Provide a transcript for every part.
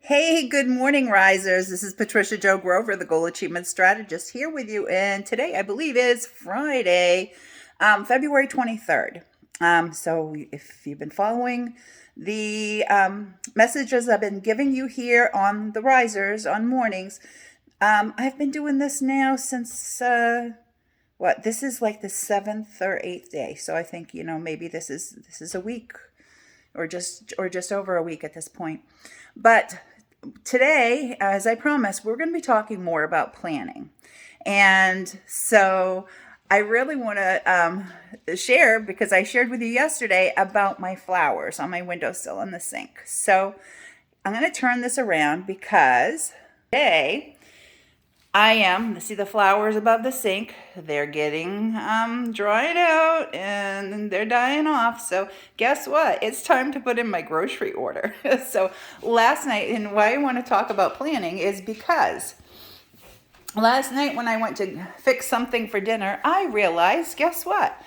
Hey, good morning, risers. This is Patricia Joe Grover, the Goal Achievement Strategist, here with you. And today, I believe, is Friday, February 23rd. So, if you've been following the messages I've been giving you here on the risers on mornings, I've been doing this now since this is like the seventh or eighth day. So I think maybe this is a week or just over a week at this point. But today, as I promised, we're going to be talking more about planning. And so I really want to share, because I shared with you yesterday about my flowers on my windowsill in the sink. So I'm going to turn this around because today see the flowers above the sink. They're getting dried out and they're dying off. So guess what? It's time to put in my grocery order. So last night, and why I want to talk about planning is because last night when I went to fix something for dinner, I realized, guess what?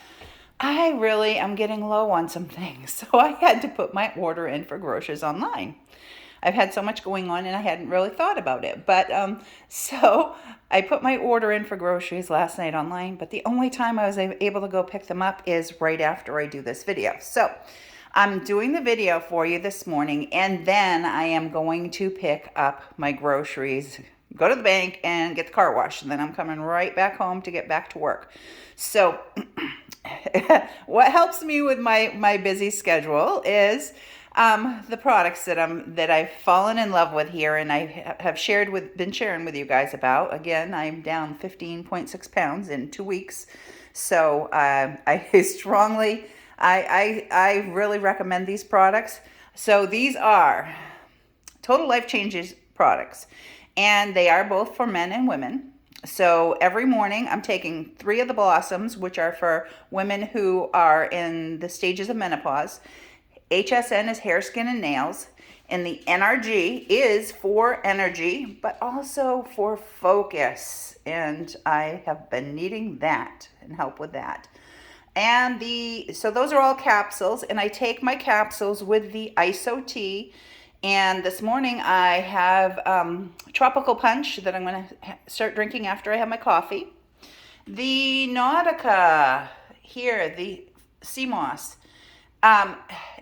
I really am getting low on some things. So I had to put my order in for groceries online. I've had so much going on and I hadn't really thought about it. But so I put my order in for groceries last night online, but the only time I was able to go pick them up is right after I do this video. So I'm doing the video for you this morning, and then I am going to pick up my groceries, go to the bank and get the car washed, and then I'm coming right back home to get back to work. So what helps me with my busy schedule is the products that I've fallen in love with here, and I have been sharing with you guys about. Again, I'm down 15.6 pounds in 2 weeks, so I strongly, I really recommend these products. So these are Total Life Changes products, and they are both for men and women. So every morning I'm taking 3 of the blossoms, which are for women who are in the stages of menopause. HSN is hair, skin, and nails. And the NRG is for energy, but also for focus. And I have been needing that and help with that. And so those are all capsules. And I take my capsules with the ISO tea. And this morning I have tropical punch that I'm going to start drinking after I have my coffee. The Nautica here, the sea moss.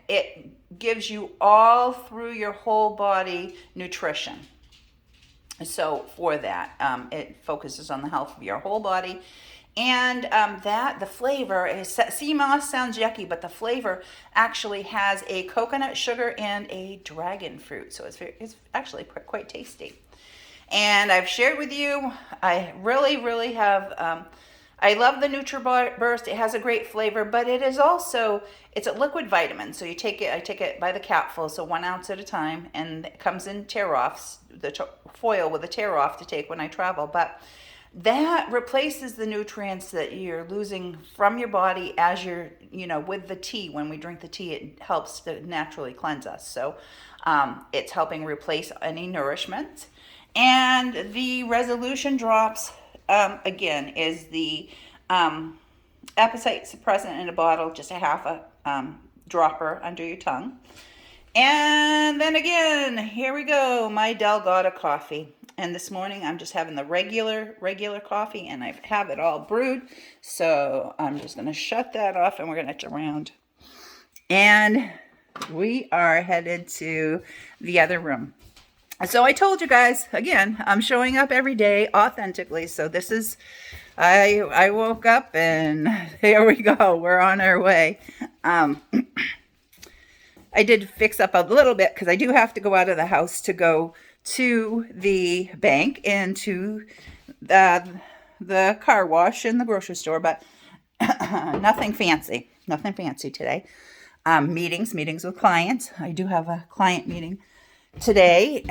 It gives you all through your whole body nutrition. So for that, it focuses on the health of your whole body. And the flavor is, sea moss sounds yucky, but the flavor actually has a coconut sugar and a dragon fruit. So it's actually quite tasty. And I've shared with you, I really, really have... I love the NutriBurst. It has a great flavor, but it's a liquid vitamin. So I take it by the capful, so 1 ounce at a time, and it comes in tear-offs, the foil with a tear-off to take when I travel. But that replaces the nutrients that you're losing from your body as you're, with the tea. When we drink the tea, it helps to naturally cleanse us. So it's helping replace any nourishment. And the resolution drops, again, is the appetite suppressant in a bottle, just a half a dropper under your tongue. And then again, here we go, my Delgado coffee. And this morning I'm just having the regular coffee, and I have it all brewed. So I'm just going to shut that off, and we're going to turn around. And we are headed to the other room. So I told you guys, again, I'm showing up every day authentically. So this is, I woke up and here we go. We're on our way. I did fix up a little bit because I do have to go out of the house to go to the bank and to the car wash and the grocery store, but nothing fancy today. Meetings with clients. I do have a client meeting today,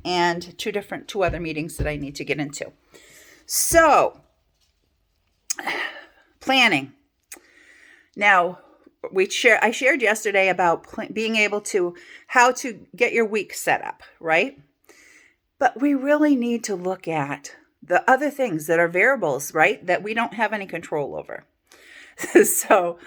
and two other meetings that I need to get into. So, planning. Now, I shared yesterday about being able to, how to get your week set up, right? But we really need to look at the other things that are variables, right? That we don't have any control over. So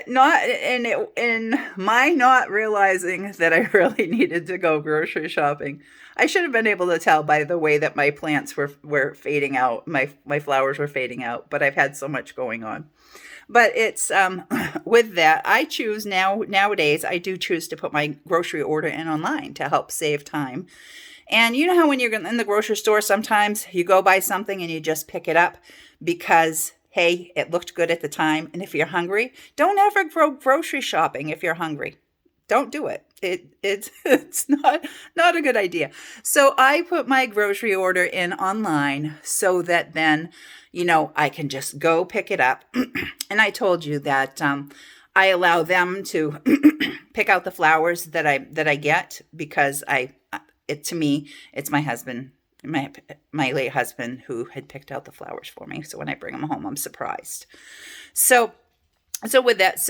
Not in my not realizing that I really needed to go grocery shopping. I should have been able to tell by the way that my plants were fading out. My flowers were fading out, but I've had so much going on. But it's with that, I choose nowadays I do choose to put my grocery order in online to help save time. And you know how when you're in the grocery store, sometimes you go buy something and you just pick it up because, hey, it looked good at the time. And if you're hungry, don't ever go grocery shopping if you're hungry. Don't do it. It's not a good idea. So I put my grocery order in online so that then, I can just go pick it up. And I told you that I allow them to pick out the flowers that I get because to me, it's my husband, my late husband who had picked out the flowers for me. So when I bring them home, I'm surprised. So with that,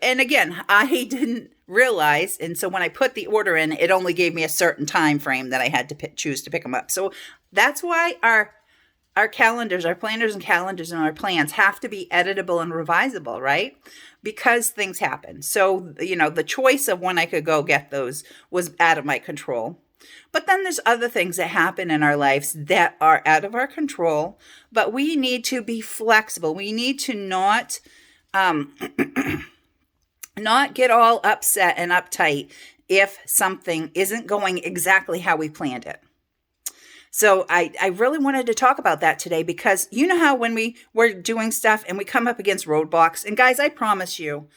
and again, I didn't realize, and so when I put the order in, it only gave me a certain time frame that I had to choose to pick them up. So that's why our calendars, our planners and calendars and our plans have to be editable and revisable, right? Because things happen. So, the choice of when I could go get those was out of my control. But then there's other things that happen in our lives that are out of our control, but we need to be flexible. We need to not get all upset and uptight if something isn't going exactly how we planned it. So I really wanted to talk about that today because you know how when we're doing stuff and we come up against roadblocks, and guys, I promise you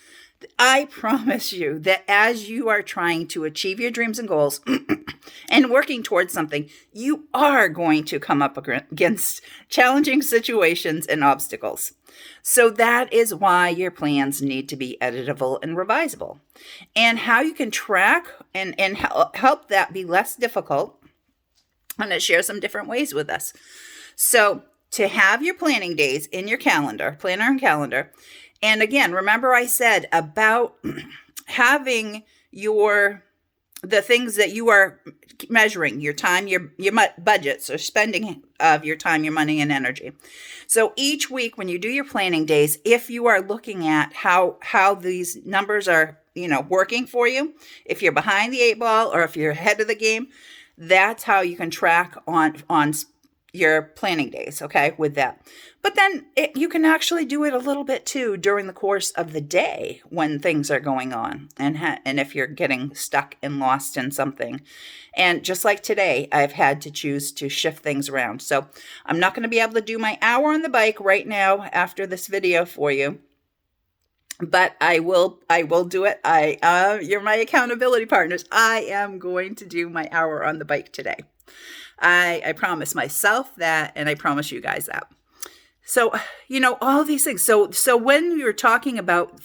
that as you are trying to achieve your dreams and goals and working towards something, you are going to come up against challenging situations and obstacles. So that is why your plans need to be editable and revisable. And how you can track and help that be less difficult, I'm going to share some different ways with us. So to have your planning days in your calendar, planner and calendar. And again, remember I said about having the things that you are measuring, your time, your budgets or spending of your time, your money and energy. So each week when you do your planning days, if you are looking at how these numbers are, working for you, if you're behind the 8 ball or if you're ahead of the game, that's how you can track on your planning days, okay, with that. But then you can actually do it a little bit too during the course of the day when things are going on and if you're getting stuck and lost in something. And just like today, I've had to choose to shift things around. So I'm not going to be able to do my hour on the bike right now after this video for you. But I will do it. You're my accountability partners. I am going to do my hour on the bike today. I promise myself that, and I promise you guys that. So, all these things. So when we were talking about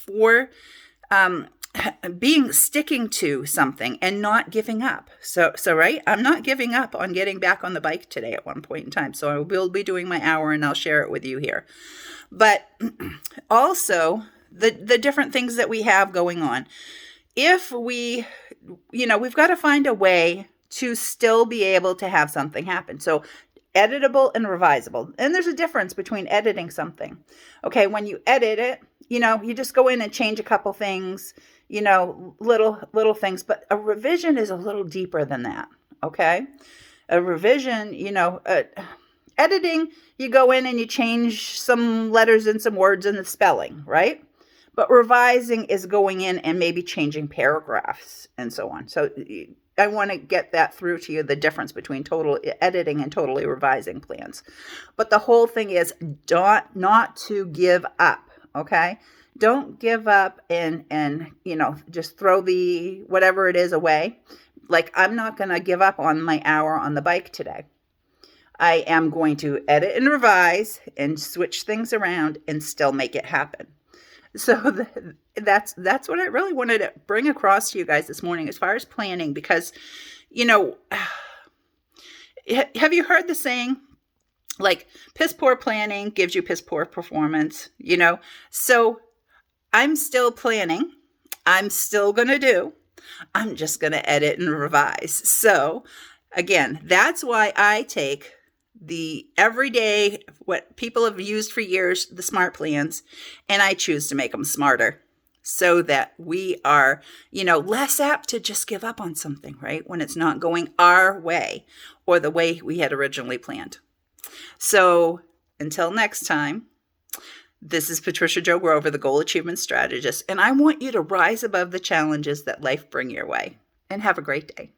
sticking to something and not giving up. So right, I'm not giving up on getting back on the bike today at one point in time. So I will be doing my hour and I'll share it with you here. But also the different things that we have going on. If we've got to find a way to still be able to have something happen. So editable and revisable. And there's a difference between editing something. Okay, when you edit it, you just go in and change a couple things, little things, but a revision is a little deeper than that. Okay? A revision, editing, you go in and you change some letters and some words in the spelling, right? But revising is going in and maybe changing paragraphs and so on. So I want to get that through to you, the difference between total editing and totally revising plans. But the whole thing is not to give up, okay? Don't give up and just throw the whatever it is away. Like, I'm not going to give up on my hour on the bike today. I am going to edit and revise and switch things around and still make it happen. So that's what I really wanted to bring across to you guys this morning as far as planning, because, have you heard the saying, like, piss poor planning gives you piss poor performance, So I'm still planning. I'm still going to do. I'm just going to edit and revise. So again, that's why I take the everyday, what people have used for years, the SMART plans, and I choose to make them smarter. so that we are, less apt to just give up on something, right? When it's not going our way or the way we had originally planned. So until next time, this is Patricia Jo Grover, the Goal Achievement Strategist, and I want you to rise above the challenges that life bring your way. And have a great day.